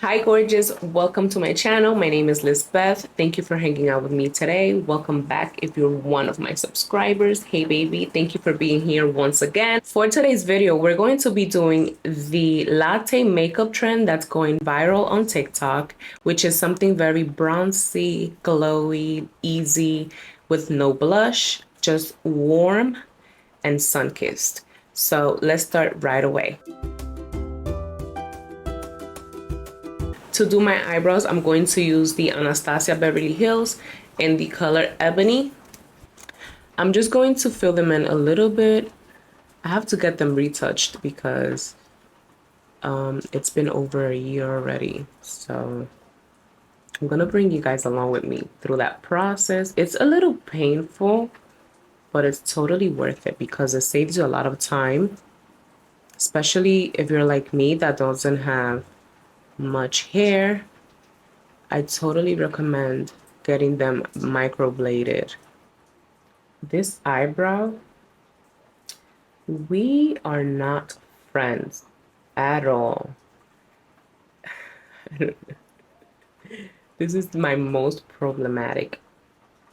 Hi gorgeous, welcome to my channel. My name is Lisbeth. Thank you for hanging out with me today. Welcome back if you're one of my subscribers. Hey baby, thank you for being here once again. For today's video, we're going to be doing the latte makeup trend that's going viral on TikTok, which is something very bronzy, glowy, easy, with no blush, just warm and sun-kissed. So let's start right away. To do my eyebrows, I'm going to use the Anastasia Beverly Hills in the color Ebony. I'm just going to fill them in a little bit. I have to get them retouched because it's been over a year already. So I'm gonna bring you guys along with me through that process. It's a little painful, but it's totally worth it because it saves you a lot of time, especially if you're like me that doesn't have much hair. I totally recommend getting them microbladed. This eyebrow, we are not friends at all. This is my most problematic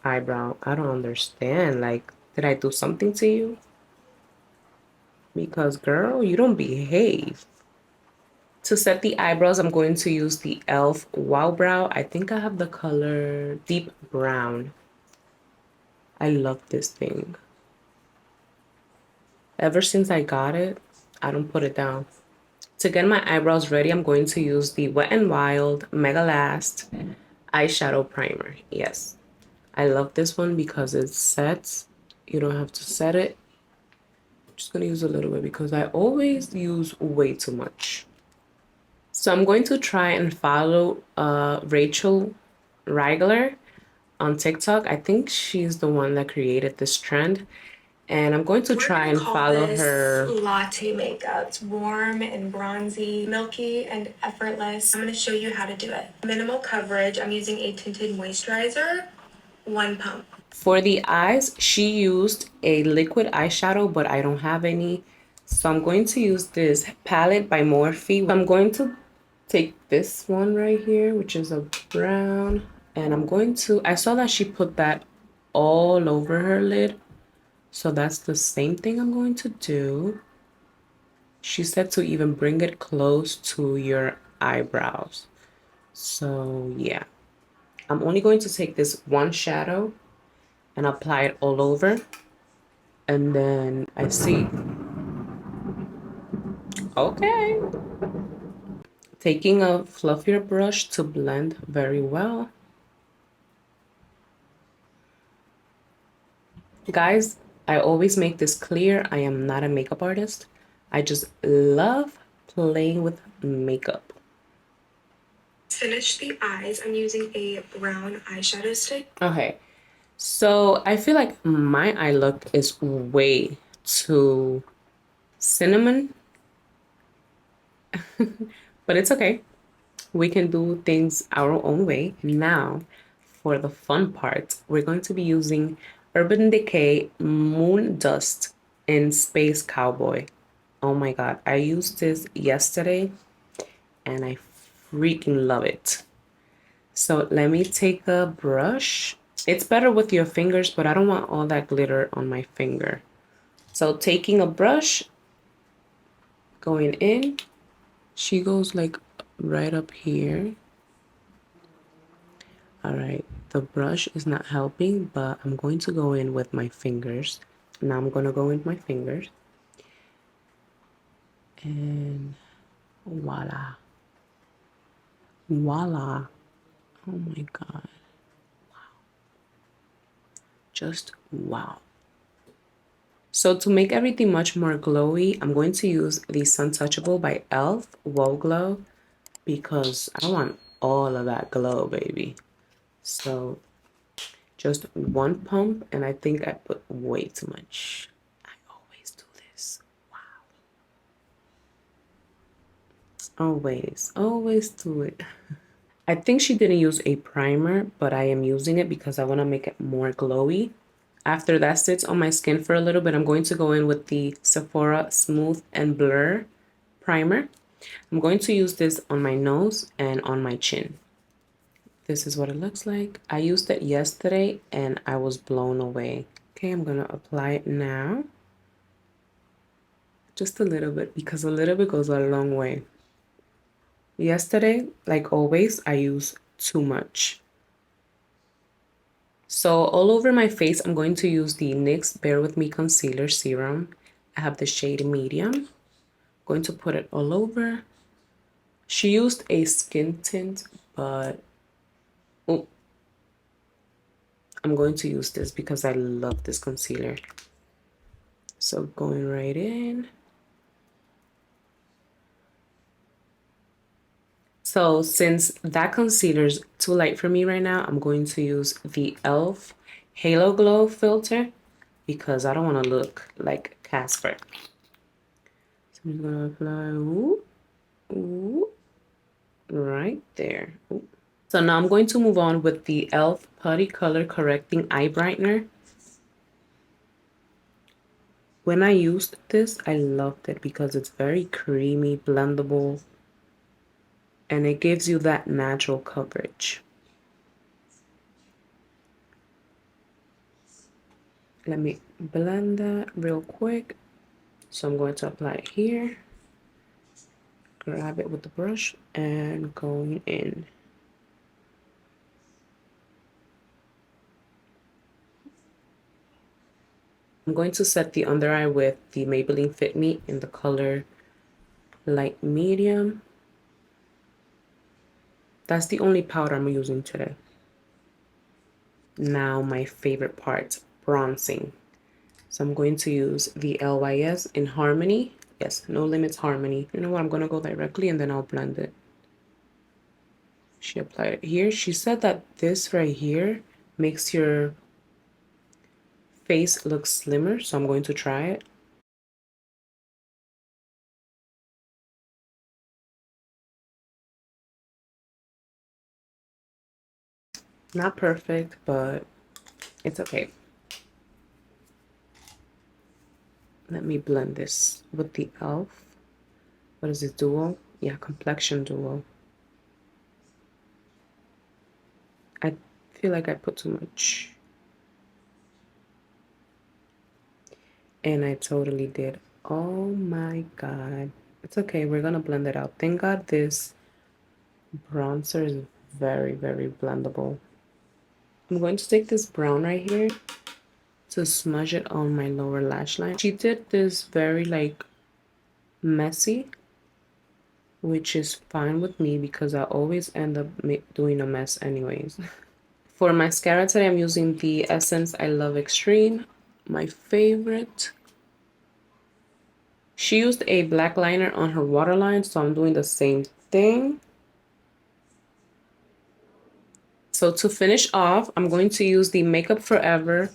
eyebrow. I don't understand. Like, did I do something to you? Because girl, you don't behave. To set the eyebrows, I'm going to use the e.l.f. Wow Brow. I think I have the color deep brown. I love this thing. Ever since I got it, I don't put it down. To get my eyebrows ready, I'm going to use the Wet n Wild Mega Last eyeshadow primer. Yes, I love this one because it sets. You don't have to set it. I'm just going to use a little bit because I always use way too much. So I'm going to try and follow Rachel Reigler on TikTok. I think she's the one that created this trend. And I'm going to try and follow her. Latte makeup. It's warm and bronzy, milky and effortless. I'm going to show you how to do it. Minimal coverage. I'm using a tinted moisturizer, 1 pump. For the eyes, she used a liquid eyeshadow, but I don't have any. So I'm going to use this palette by Morphe. I'm going to take this one right here, which is a brown. And I'm going to, I saw that she put that all over her lid. So that's the same thing I'm going to do. She said to even bring it close to your eyebrows. So yeah, I'm only going to take this one shadow and apply it all over. And then I see, okay. Taking a fluffier brush to blend very well. Guys, I always make this clear. I am not a makeup artist. I just love playing with makeup. Finish the eyes. I'm using a brown eyeshadow stick. Okay, so I feel like my eye look is way too cinnamon, but it's okay. We can do things our own way. Now, for the fun part, we're going to be using Urban Decay Moon Dust in Space Cowboy. Oh my God, I used this yesterday and I freaking love it. So let me take a brush. It's better with your fingers, but I don't want all that glitter on my finger. So taking a brush, going in, she goes like right up here. All right, the brush is not helping, but I'm going to go in with my fingers. Now I'm going to go in with my fingers. And voila. Voila. Oh my God. Wow. Just wow. So to make everything much more glowy, I'm going to use the Sun Touchable by e.l.f. Wow Glow because I want all of that glow, baby. So just one pump, and I think I put way too much. I always do this. Wow. Always do it. I think she didn't use a primer, but I am using it because I want to make it more glowy. After that sits on my skin for a little bit, I'm going to go in with the Sephora Smooth and Blur primer. I'm going to use this on my nose and on my chin. This is what it looks like. I used it yesterday and I was blown away. Okay, I'm gonna apply it now. Just a little bit, because a little bit goes a long way. Yesterday, like always, I use too much. So all over my face, I'm going to use the NYX Bear With Me Concealer Serum. I have the shade medium. I'm going to put it all over. She used a skin tint, but oh, I'm going to use this because I love this concealer. So going right in. So since that concealer is too light for me right now, I'm going to use the e.l.f. Halo Glow filter because I don't want to look like Casper. So I'm just going to apply right there. Ooh. So now I'm going to move on with the e.l.f. Putty Color Correcting Eye Brightener. When I used this, I loved it because it's very creamy, blendable, and it gives you that natural coverage. Let me blend that real quick. So I'm going to apply it here, grab it with the brush, and going in. I'm going to set the under eye with the Maybelline Fit Me in the color light medium. That's the only powder I'm using today. Now my favorite part, bronzing. So I'm going to use the LYS in Harmony. Yes, No Limits Harmony. You know what, I'm going to go directly and then I'll blend it. She applied it here. She said that this right here makes your face look slimmer, so I'm going to try it. Not perfect, but it's okay. Let me blend this with the e.l.f. What is it, Duo? Yeah, Complexion Duo. I feel like I put too much. And I totally did. Oh my God. It's okay, we're gonna blend it out. Thank God this bronzer is very, very blendable. I'm going to take this brown right here to smudge it on my lower lash line. She did this very like messy, which is fine with me because I always end up doing a mess anyways. For mascara today, I'm using the Essence I Love Extreme, my favorite. She used a black liner on her waterline, so I'm doing the same thing. So to finish off, I'm going to use the Makeup Forever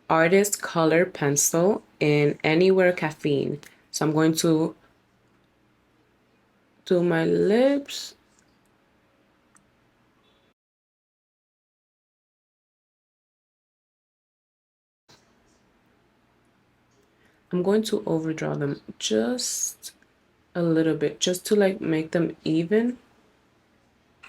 Artist Color Pencil in Anywhere Caffeine. So I'm going to do my lips. I'm going to overdraw them just a little bit, just to like make them even.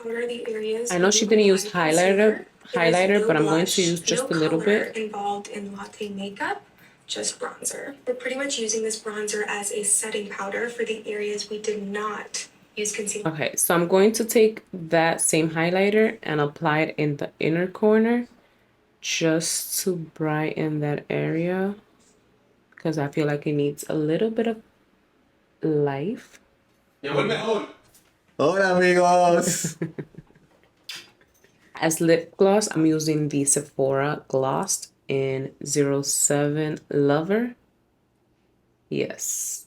What are the areas I know she didn't use highlighter, no but I'm going to blush, use just no a little color bit. involved in latte makeup, just bronzer. We're pretty much using this bronzer as a setting powder for the areas we did not use concealer. Okay, so I'm going to take that same highlighter and apply it in the inner corner just to brighten that area because I feel like it needs a little bit of life. Hola amigos. As lip gloss, I'm using the Sephora Gloss in 07 Lover. Yes,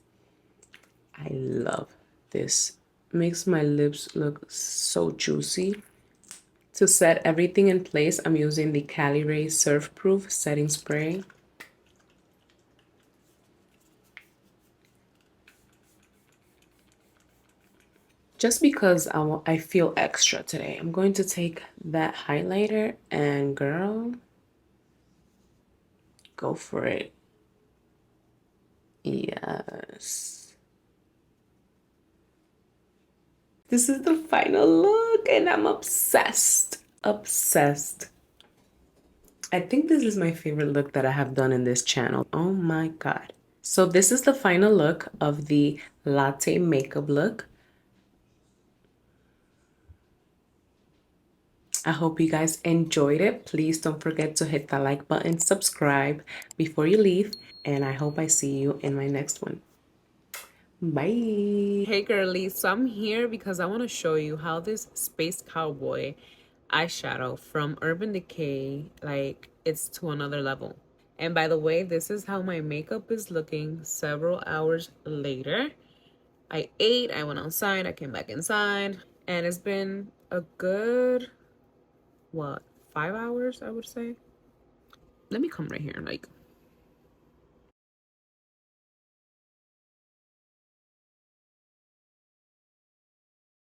I love this. Makes my lips look so juicy. To set everything in place, I'm using the Cali Ray Surf Proof Setting Spray. Just because I feel extra today, I'm going to take that highlighter and girl, go for it. Yes. This is the final look and I'm obsessed. Obsessed. I think this is my favorite look that I have done in this channel. Oh my God. So this is the final look of the latte makeup look. I hope you guys enjoyed it. Please don't forget to hit the like button, subscribe before you leave, and I hope I see you in my next one. Bye. Hey girlies, so I'm here because I want to show you how this Space Cowboy eyeshadow from Urban Decay, like, it's to another level. And by the way, this is how my makeup is looking several hours later. I ate, I went outside, I came back inside, and it's been a good, what, 5 hours, I would say. Let me come right here, like,